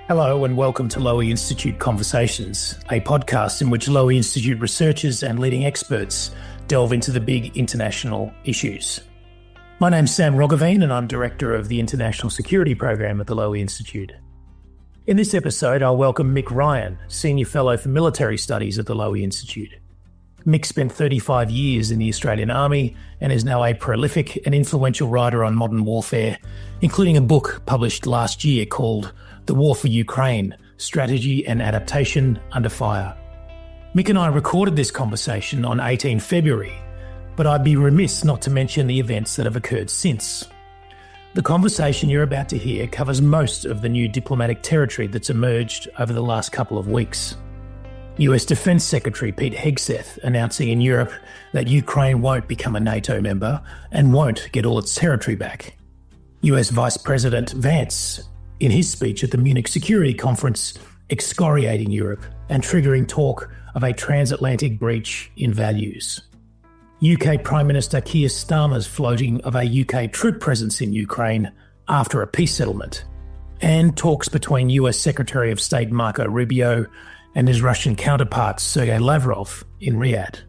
Hello and welcome to Lowy Institute Conversations, a podcast in which Lowy Institute researchers and leading experts delve into the big international issues. My name's Sam Roggeveen and I'm Director of the International Security Program at the Lowy Institute. In this episode, I'll welcome Mick Ryan, Senior Fellow for Military Studies at the Lowy Institute. Mick spent 35 years in the Australian Army and is now a prolific and influential writer on modern warfare, including a book published last year called The War for Ukraine, Strategy and Adaptation Under Fire. Mick and I recorded this conversation on 18 February, but I'd be remiss not to mention the events that have occurred since. The conversation you're about to hear covers most of the new diplomatic territory that's emerged over the last couple of weeks. US Defence Secretary Pete Hegseth announcing in Europe that Ukraine won't become a NATO member and won't get all its territory back. US Vice President Vance, in his speech at the Munich Security Conference, excoriating Europe and triggering talk of a transatlantic breach in values. UK Prime Minister Keir Starmer's floating of a UK troop presence in Ukraine after a peace settlement, and talks between US Secretary of State Marco Rubio and his Russian counterpart Sergei Lavrov in Riyadh.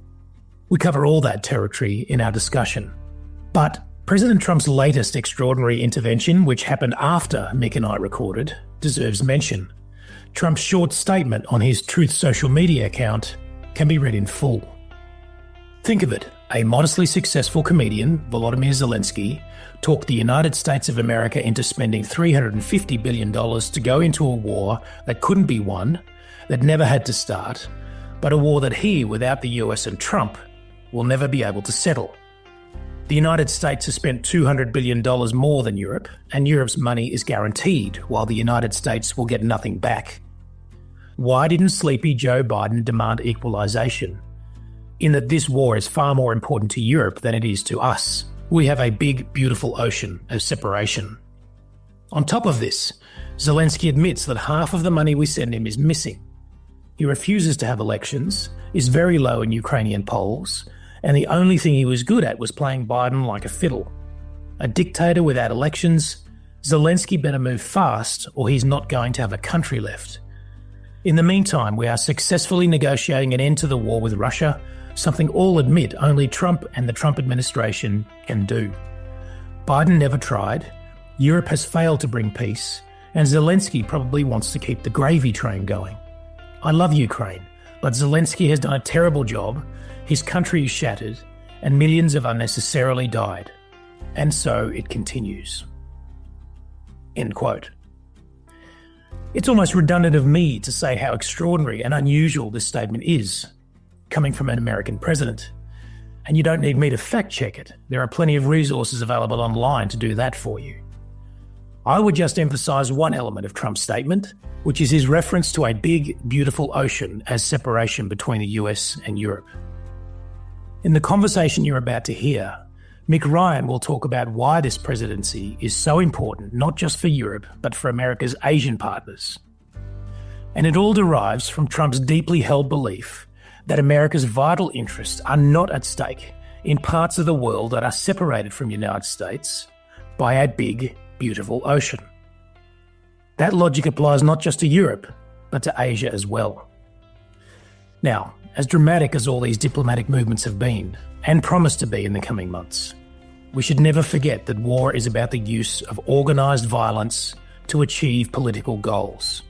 We cover all that territory in our discussion. But President Trump's latest extraordinary intervention, which happened after Mick and I recorded, deserves mention. Trump's short statement on his Truth social media account can be read in full. Think of it, a modestly successful comedian, Volodymyr Zelensky, talked the United States of America into spending $350 billion to go into a war that couldn't be won, that never had to start, but a war that he, without the US and Trump, will never be able to settle. The United States has spent $200 billion more than Europe, and Europe's money is guaranteed, while the United States will get nothing back. Why didn't sleepy Joe Biden demand equalisation? In that this war is far more important to Europe than it is to us. We have a big, beautiful ocean of separation. On top of this, Zelensky admits that half of the money we send him is missing. He refuses to have elections, is very low in Ukrainian polls, and the only thing he was good at was playing Biden like a fiddle. A dictator without elections, Zelensky better move fast or he's not going to have a country left. In the meantime, we are successfully negotiating an end to the war with Russia, something all admit only Trump and the Trump administration can do. Biden never tried, Europe has failed to bring peace, and Zelensky probably wants to keep the gravy train going. I love Ukraine, but Zelensky has done a terrible job, his country is shattered, and millions have unnecessarily died. And so it continues. End quote. It's almost redundant of me to say how extraordinary and unusual this statement is, coming from an American president. And you don't need me to fact check it. There are plenty of resources available online to do that for you. I would just emphasise one element of Trump's statement, which is his reference to a big, beautiful ocean as separation between the US and Europe. In the conversation you're about to hear, Mick Ryan will talk about why this presidency is so important, not just for Europe, but for America's Asian partners. And it all derives from Trump's deeply held belief that America's vital interests are not at stake in parts of the world that are separated from the United States by a big, beautiful ocean. That logic applies not just to Europe, but to Asia as well. Now, as dramatic as all these diplomatic movements have been, and promise to be in the coming months, we should never forget that war is about the use of organised violence to achieve political goals.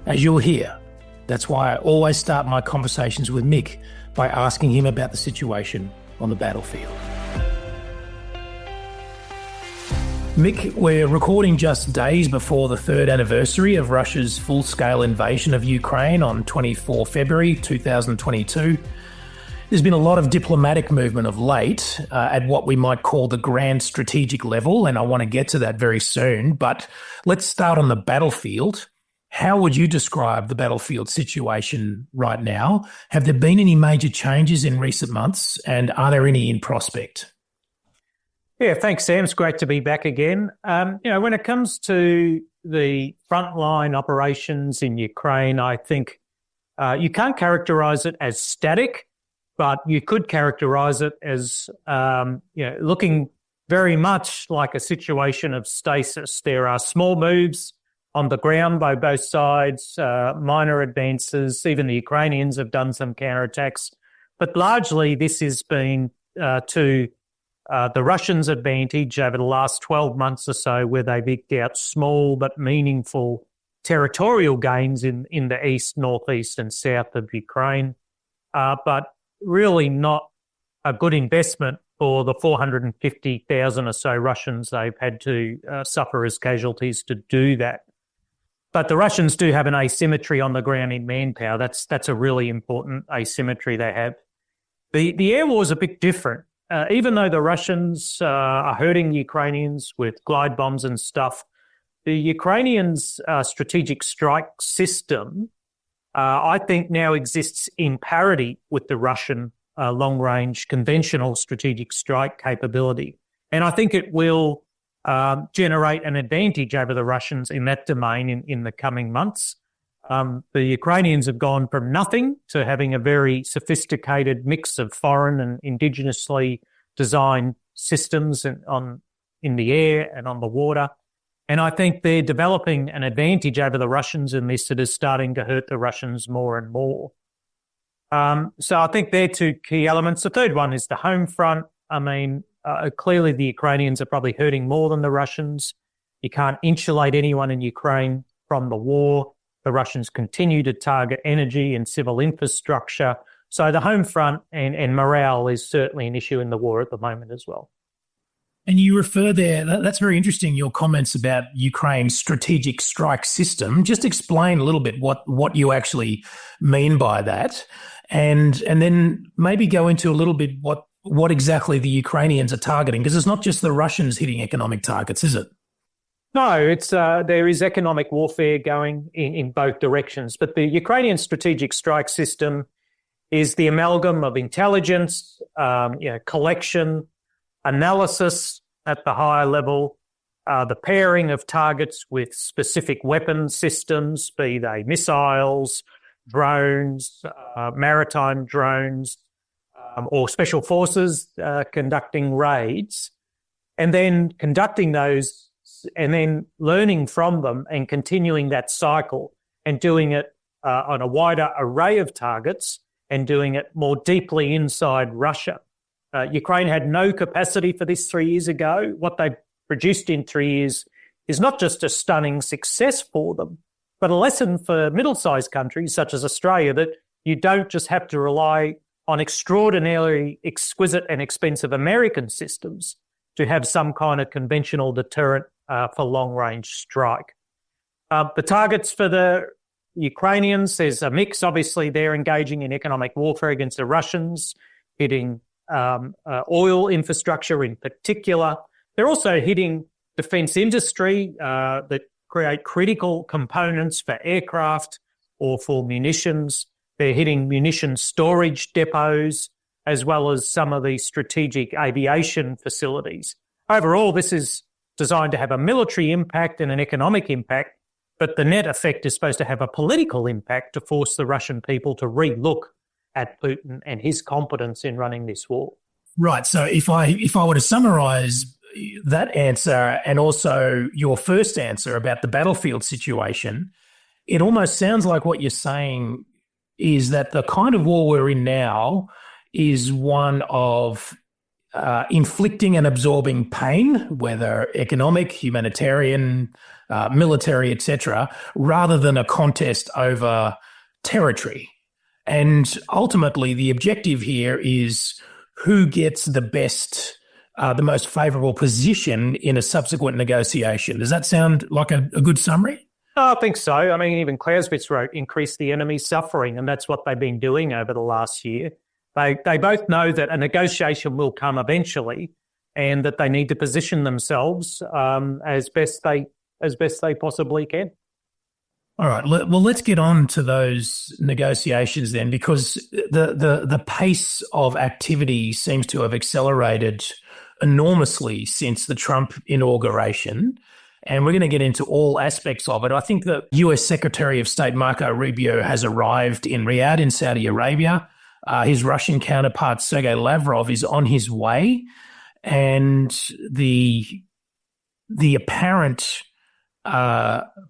As you'll hear, that's why I always start my conversations with Mick by asking him about the situation on the battlefield. Mick, we're recording just days before the third anniversary of Russia's full-scale invasion of Ukraine on 24 February 2022. There's been a lot of diplomatic movement of late at what we might call the grand strategic level, and I want to get to that very soon. But let's start on the battlefield. How would you describe the battlefield situation right now? Have there been any major changes in recent months, and are there any in prospect? Yeah, thanks, Sam. It's great to be back again. When it comes to the frontline operations in Ukraine, I think you can't characterise it as static, but you could characterise it as looking very much like a situation of stasis. There are small moves on the ground by both sides, minor advances. Even the Ukrainians have done some counterattacks. But largely this has been to the Russians' advantage over the last 12 months or so, where they've eked out small but meaningful territorial gains in the east, northeast and south of Ukraine, but really not a good investment for the 450,000 or so Russians they've had to suffer as casualties to do that. But the Russians do have an asymmetry on the ground in manpower. That's a really important asymmetry they have. The air war is a bit different. Even though the Russians are hurting the Ukrainians with glide bombs and stuff, the Ukrainians' strategic strike system, I think, now exists in parity with the Russian long-range conventional strategic strike capability. And I think it will generate an advantage over the Russians in that domain in the coming months. The Ukrainians have gone from nothing to having a very sophisticated mix of foreign and indigenously designed systems in the air and on the water. And I think they're developing an advantage over the Russians in this that is starting to hurt the Russians more and more. So I think they're two key elements. The third one is the home front. I mean, clearly the Ukrainians are probably hurting more than the Russians. You can't insulate anyone in Ukraine from the war. The Russians continue to target energy and civil infrastructure. So the home front and morale is certainly an issue in the war at the moment as well. And you refer there, that's very interesting, your comments about Ukraine's strategic strike system. Just explain a little bit what you actually mean by that. And then maybe go into a little bit what exactly the Ukrainians are targeting, because it's not just the Russians hitting economic targets, is it? No, it's there is economic warfare going in both directions. But the Ukrainian strategic strike system is the amalgam of intelligence, collection, analysis at the higher level, the pairing of targets with specific weapon systems, be they missiles, drones, maritime drones, or special forces conducting raids, and then conducting those and then learning from them and continuing that cycle and doing it on a wider array of targets and doing it more deeply inside Russia. Ukraine had no capacity for this 3 years ago. What they produced in 3 years is not just a stunning success for them, but a lesson for middle-sized countries such as Australia that you don't just have to rely on extraordinarily exquisite and expensive American systems to have some kind of conventional deterrent for long-range strike. The targets for the Ukrainians, there's a mix. Obviously, they're engaging in economic warfare against the Russians, hitting oil infrastructure in particular. They're also hitting defence industry that create critical components for aircraft or for munitions. They're hitting munition storage depots as well as some of the strategic aviation facilities. Overall, this is designed to have a military impact and an economic impact, but the net effect is supposed to have a political impact to force the Russian people to re-look at Putin and his competence in running this war. Right. So if I were to summarise that answer and also your first answer about the battlefield situation, it almost sounds like what you're saying is that the kind of war we're in now is one of inflicting and absorbing pain, whether economic, humanitarian, military, etc., rather than a contest over territory. And ultimately, the objective here is who gets the best, the most favourable position in a subsequent negotiation. Does that sound like a good summary? I think so. I mean, even Clausewitz wrote, increase the enemy's suffering, and that's what they've been doing over the last year. They both know that a negotiation will come eventually and that they need to position themselves as best they possibly can. All right. Well, let's get on to those negotiations then, because the pace of activity seems to have accelerated enormously since the Trump inauguration. And we're going to get into all aspects of it. I think the US Secretary of State Marco Rubio has arrived in Riyadh in Saudi Arabia. His Russian counterpart, Sergei Lavrov, is on his way. And the apparent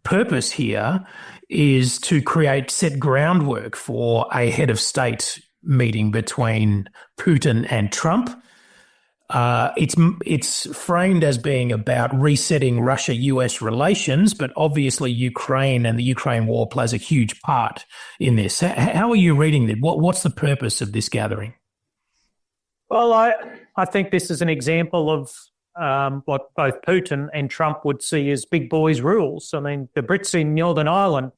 purpose here is to set groundwork for a head of state meeting between Putin and Trump. It's framed as being about resetting Russia-US relations, but obviously Ukraine and the Ukraine war plays a huge part in this. How are you reading it? What's the purpose of this gathering? Well, I think this is an example of what both Putin and Trump would see as big boys rules. I mean, the Brits in Northern Ireland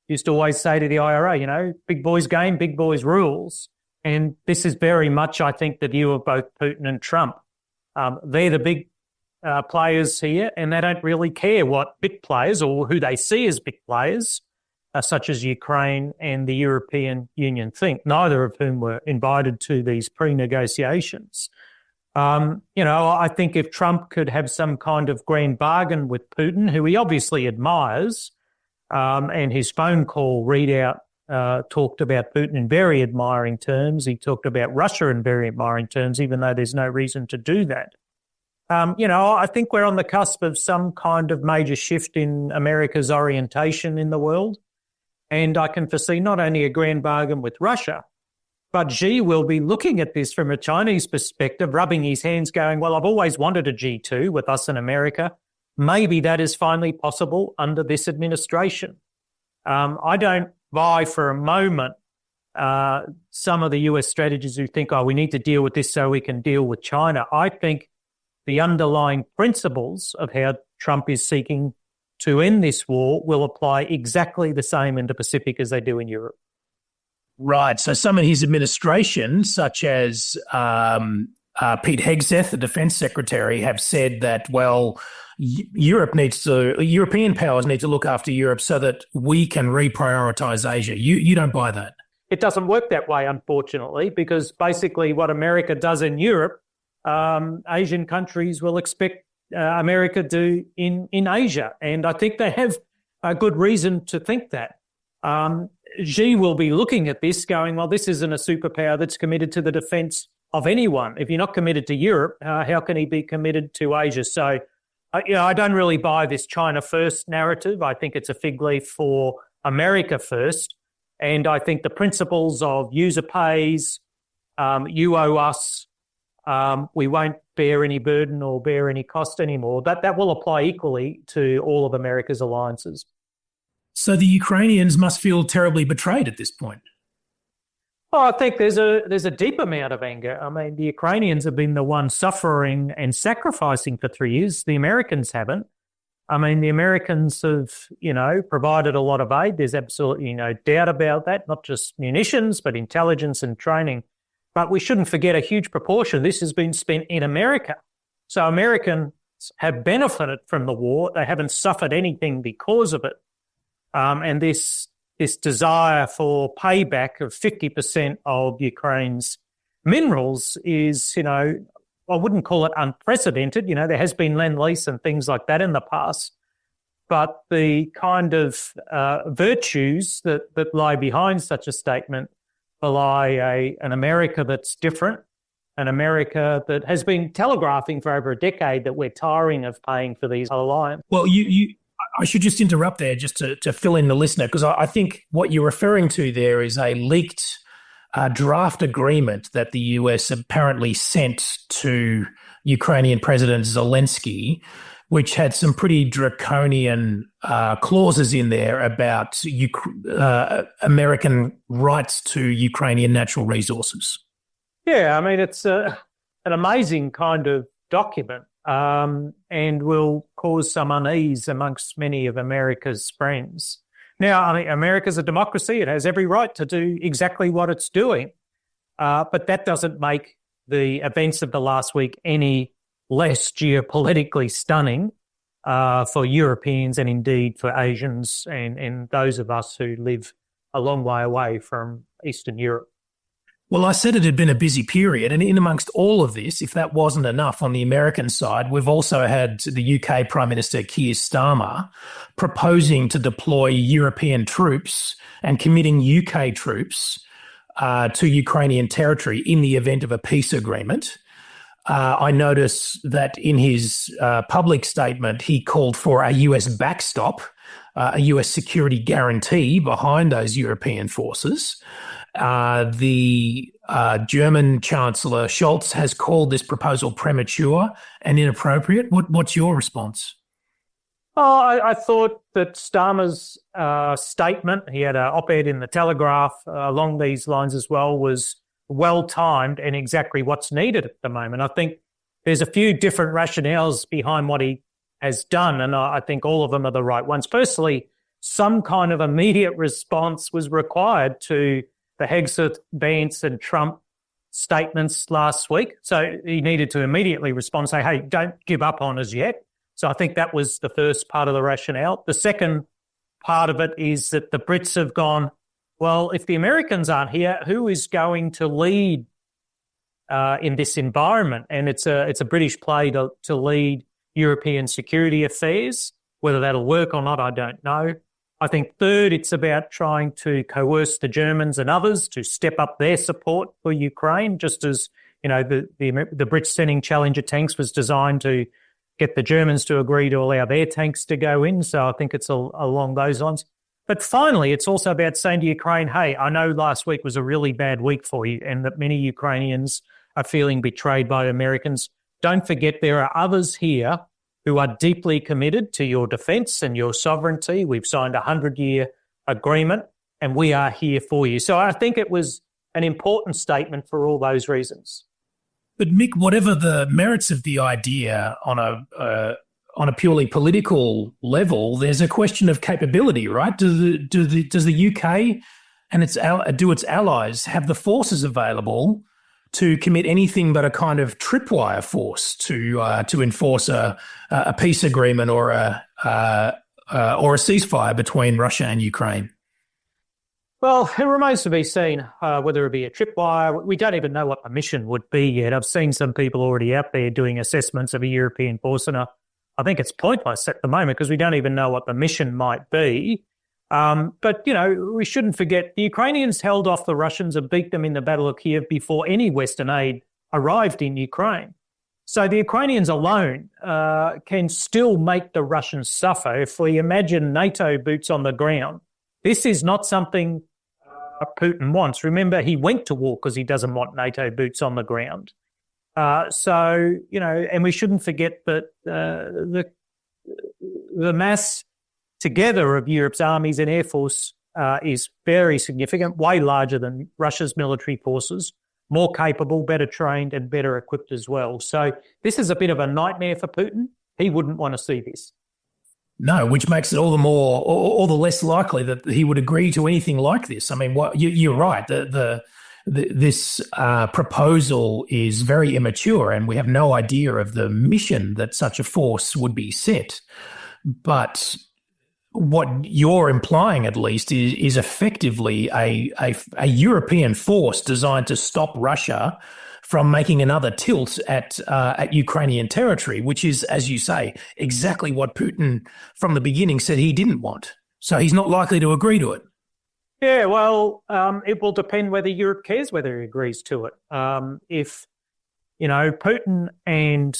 used to always say to the IRA, big boys game, big boys rules. And this is very much, I think, the view of both Putin and Trump. They're the big players here, and they don't really care what big players or who they see as big players, such as Ukraine and the European Union think, neither of whom were invited to these pre-negotiations. I think if Trump could have some kind of grand bargain with Putin, who he obviously admires, and his phone call readout talked about Putin in very admiring terms. He talked about Russia in very admiring terms, even though there's no reason to do that. I think we're on the cusp of some kind of major shift in America's orientation in the world. And I can foresee not only a grand bargain with Russia, but Xi will be looking at this from a Chinese perspective, rubbing his hands going, well, I've always wanted a G2 with us in America. Maybe that is finally possible under this administration. I don't buy for a moment some of the US strategists who think, we need to deal with this so we can deal with China. I think the underlying principles of how Trump is seeking to end this war will apply exactly the same in the Pacific as they do in Europe. Right. So some of his administration, such as Pete Hegseth, the defense secretary, have said that, European powers need to look after Europe so that we can reprioritize Asia. You don't buy that? It doesn't work that way, unfortunately, because basically what America does in Europe, Asian countries will expect America to do in Asia. And I think they have a good reason to think that. Xi will be looking at this going, this isn't a superpower that's committed to the defence of anyone. If you're not committed to Europe, how can he be committed to Asia? So, I don't really buy this China first narrative. I think it's a fig leaf for America first. And I think the principles of user pays, you owe us, we won't bear any burden or bear any cost anymore, that will apply equally to all of America's alliances. So the Ukrainians must feel terribly betrayed at this point. I think there's a deep amount of anger. I mean, the Ukrainians have been the ones suffering and sacrificing for 3 years. The Americans haven't. I mean, the Americans have, provided a lot of aid. There's absolutely no doubt about that, not just munitions, but intelligence and training. But we shouldn't forget a huge proportion of this has been spent in America. So Americans have benefited from the war. They haven't suffered anything because of it. And this desire for payback of 50% of Ukraine's minerals is, I wouldn't call it unprecedented. There has been Lend-Lease and things like that in the past. But the kind of virtues that lie behind such a statement belie an America that's different, an America that has been telegraphing for over a decade that we're tiring of paying for these alliances. Well, I should just interrupt there just to fill in the listener, because I think what you're referring to there is a leaked draft agreement that the US apparently sent to Ukrainian President Zelensky, which had some pretty draconian clauses in there about American rights to Ukrainian natural resources. Yeah, I mean, it's an amazing kind of document. And will cause some unease amongst many of America's friends. Now, I mean, America's a democracy. It has every right to do exactly what it's doing. But that doesn't make the events of the last week any less geopolitically stunning for Europeans and indeed for Asians and those of us who live a long way away from Eastern Europe. Well, I said it had been a busy period, and in amongst all of this, if that wasn't enough on the American side, we've also had the UK Prime Minister Keir Starmer proposing to deploy European troops and committing UK troops to Ukrainian territory in the event of a peace agreement. I notice that in his public statement, he called for a US backstop, a US security guarantee behind those European forces. The German Chancellor Scholz has called this proposal premature and inappropriate. What's your response? Oh, I thought that Starmer's statement, he had an op-ed in the Telegraph along these lines as well, was well-timed and exactly what's needed at the moment. I think there's a few different rationales behind what he has done, and I think all of them are the right ones. Firstly, some kind of immediate response was required to the Hegseth, Vance and Trump statements last week. So he needed to immediately respond, say, hey, don't give up on us yet. So I think that was the first part of the rationale. The second part of it is that the Brits have gone, well, if the Americans aren't here, who is going to lead in this environment? And it's a British play to lead European security affairs. Whether that'll work or not, I don't know. I think third, it's about trying to coerce the Germans and others to step up their support for Ukraine, just as the Brits sending Challenger tanks was designed to get the Germans to agree to allow their tanks to go in. So I think it's along those lines. But finally, it's also about saying to Ukraine, hey, I know last week was a really bad week for you and that many Ukrainians are feeling betrayed by Americans. Don't forget there are others here who are deeply committed to your defence and your sovereignty. We've signed a 100-year agreement and we are here for you. So I think it was an important statement for all those reasons. But Mick, whatever the merits of the idea on a purely political level, there's a question of capability, right? Does the UK and its allies have the forces available to commit anything but a kind of tripwire force to enforce a peace agreement or a ceasefire between Russia and Ukraine? Well, it remains to be seen whether it be a tripwire. We don't even know what the mission would be yet. I've seen some people already out there doing assessments of a European force, and I think it's pointless at the moment because we don't even know what the mission might be. But, we shouldn't forget the Ukrainians held off the Russians and beat them in the Battle of Kiev before any Western aid arrived in Ukraine. So the Ukrainians alone can still make the Russians suffer. If we imagine NATO boots on the ground, this is not something Putin wants. Remember, he went to war because he doesn't want NATO boots on the ground. And we shouldn't forget that the mass together of Europe's armies and air force is very significant, way larger than Russia's military forces, more capable, better trained and better equipped as well. So this is a bit of a nightmare for Putin. He wouldn't want to see this. No, which makes it all the less likely that he would agree to anything like this. I mean, you're right. This proposal is very immature, and we have no idea of the mission that such a force would be set. But what you're implying, at least, is effectively a European force designed to stop Russia from making another tilt at Ukrainian territory, which is, as you say, exactly what Putin from the beginning said he didn't want. So he's not likely to agree to it. Yeah, well, it will depend whether Europe cares whether he agrees to it. If Putin and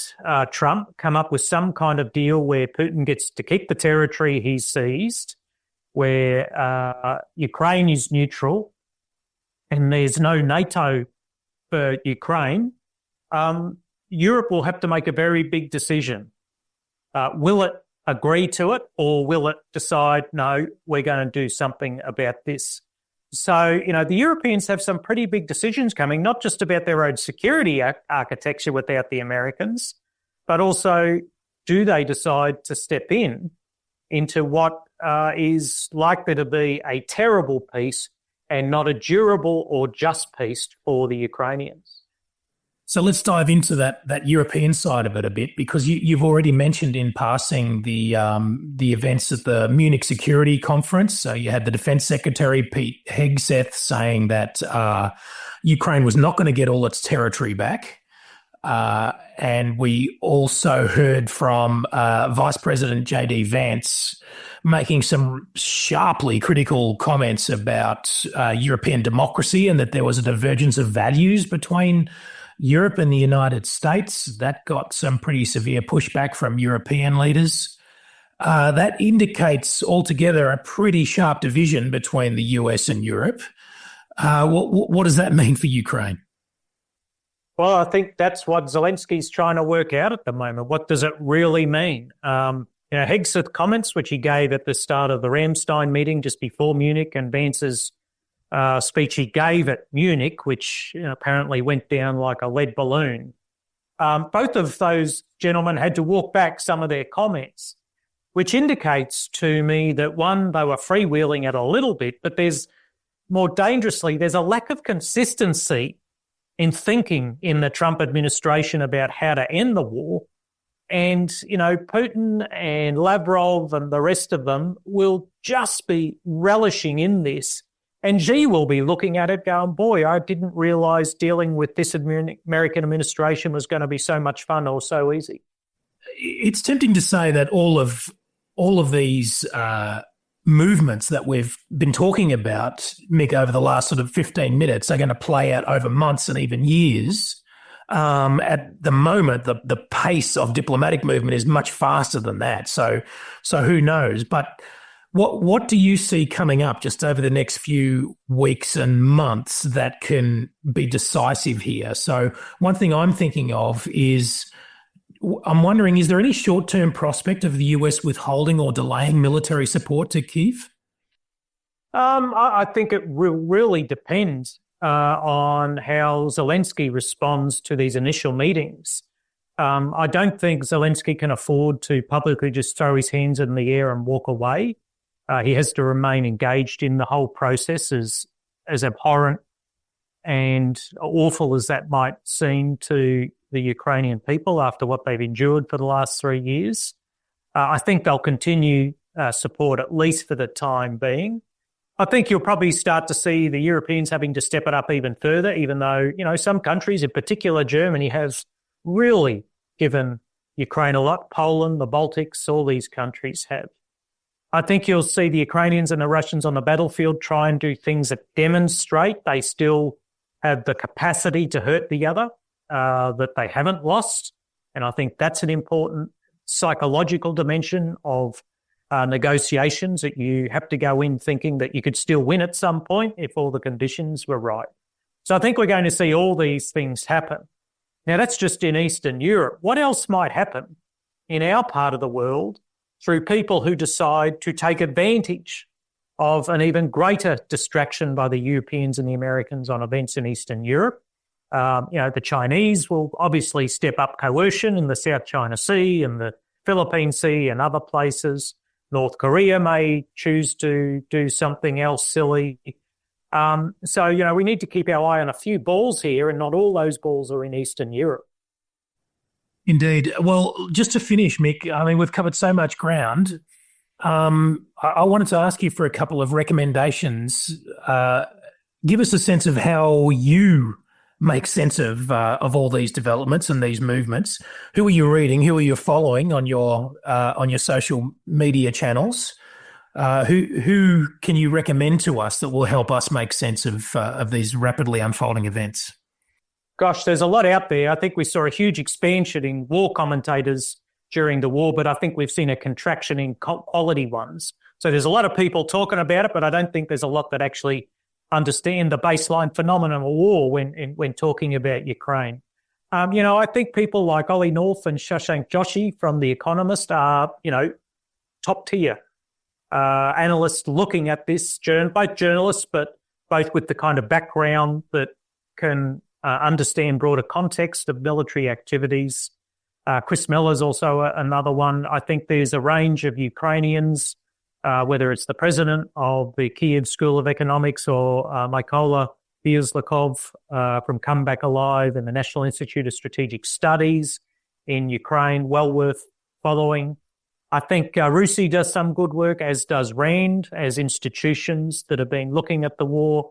Trump come up with some kind of deal where Putin gets to keep the territory he seized, where Ukraine is neutral and there's no NATO for Ukraine, Europe will have to make a very big decision. Will it agree to it, or will it decide, no, we're going to do something about this? So, the Europeans have some pretty big decisions coming, not just about their own security architecture without the Americans, but also do they decide to step into what is likely to be a terrible peace and not a durable or just peace for the Ukrainians. So let's dive into that European side of it a bit, because you've already mentioned in passing the events at the Munich Security Conference. So you had the Defense Secretary Pete Hegseth saying that Ukraine was not going to get all its territory back. And we also heard from Vice President J.D. Vance making some sharply critical comments about European democracy and that there was a divergence of values between Europe and the United States. That got some pretty severe pushback from European leaders. That indicates altogether a pretty sharp division between the US and Europe. What does that mean for Ukraine? Well, I think that's what Zelensky's trying to work out at the moment. What does it really mean? Hegseth's comments, which he gave at the start of the Ramstein meeting just before Munich, and Vance's speech he gave at Munich, which apparently went down like a lead balloon. Both of those gentlemen had to walk back some of their comments, which indicates to me that, one, they were freewheeling it a little bit, but there's a lack of consistency in thinking in the Trump administration about how to end the war. And, Putin and Lavrov and the rest of them will just be relishing in this. And Xi will be looking at it going, boy, I didn't realise dealing with this American administration was going to be so much fun or so easy. It's tempting to say that all of these movements that we've been talking about, Mick, over the last sort of 15 minutes are going to play out over months and even years. At the moment, the pace of diplomatic movement is much faster than that. So who knows? But what do you see coming up just over the next few weeks and months that can be decisive here? So one thing I'm thinking of is, I'm wondering, is there any short-term prospect of the US withholding or delaying military support to Kyiv? I think it will really depend on how Zelensky responds to these initial meetings. I don't think Zelensky can afford to publicly just throw his hands in the air and walk away. He has to remain engaged in the whole process, as abhorrent and awful as that might seem to the Ukrainian people after what they've endured for the last 3 years. I think they'll continue support, at least for the time being. I think you'll probably start to see the Europeans having to step it up even further, even though, some countries, in particular Germany, has really given Ukraine a lot. Poland, the Baltics, all these countries have. I think you'll see the Ukrainians and the Russians on the battlefield try and do things that demonstrate they still have the capacity to hurt the other, that they haven't lost. And I think that's an important psychological dimension of negotiations, that you have to go in thinking that you could still win at some point if all the conditions were right. So I think we're going to see all these things happen. Now, that's just in Eastern Europe. What else might happen in our part of the world through people who decide to take advantage of an even greater distraction by the Europeans and the Americans on events in Eastern Europe? The Chinese will obviously step up coercion in the South China Sea and the Philippine Sea and other places. North Korea may choose to do something else silly. We need to keep our eye on a few balls here, and not all those balls are in Eastern Europe. Indeed. Well, just to finish, Mick, I mean, we've covered so much ground. I wanted to ask you for a couple of recommendations. Give us a sense of how you make sense of all these developments and these movements. Who are you reading? Who are you following on your social media channels? Who can you recommend to us that will help us make sense of these rapidly unfolding events? Gosh, there's a lot out there. I think we saw a huge expansion in war commentators during the war, but I think we've seen a contraction in quality ones. So there's a lot of people talking about it, but I don't think there's a lot that actually understand the baseline phenomenon of war when talking about Ukraine. I think people like Ollie North and Shashank Joshi from The Economist are, top tier analysts looking at this, both journalists, but both with the kind of background that can understand broader context of military activities. Chris Miller's also another one. I think there's a range of Ukrainians, whether it's the president of the Kyiv School of Economics or Mykola Birzlikov from Come Back Alive and the National Institute of Strategic Studies in Ukraine, well worth following. I think RUSI does some good work, as does RAND, as institutions that have been looking at the war.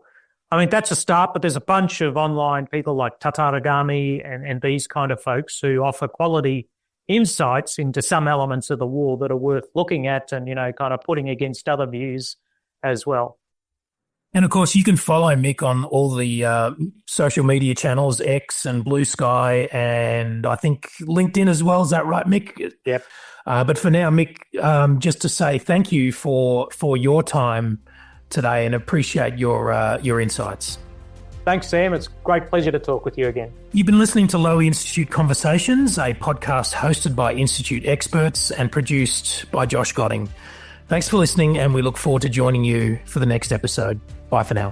I mean, that's a start, but there's a bunch of online people like Tataragami and these kind of folks who offer quality insights into some elements of the war that are worth looking at and, kind of putting against other views as well. And of course, you can follow Mick on all the social media channels, X and Blue Sky, and I think LinkedIn as well. Is that right, Mick? Yep. But for now, Mick, just to say thank you for your time today and appreciate your insights. Thanks, Sam. It's a great pleasure to talk with you again. You've been listening to Lowy Institute Conversations, a podcast hosted by Institute experts and produced by Josh Gotting. Thanks for listening, and we look forward to joining you for the next episode. Bye for now.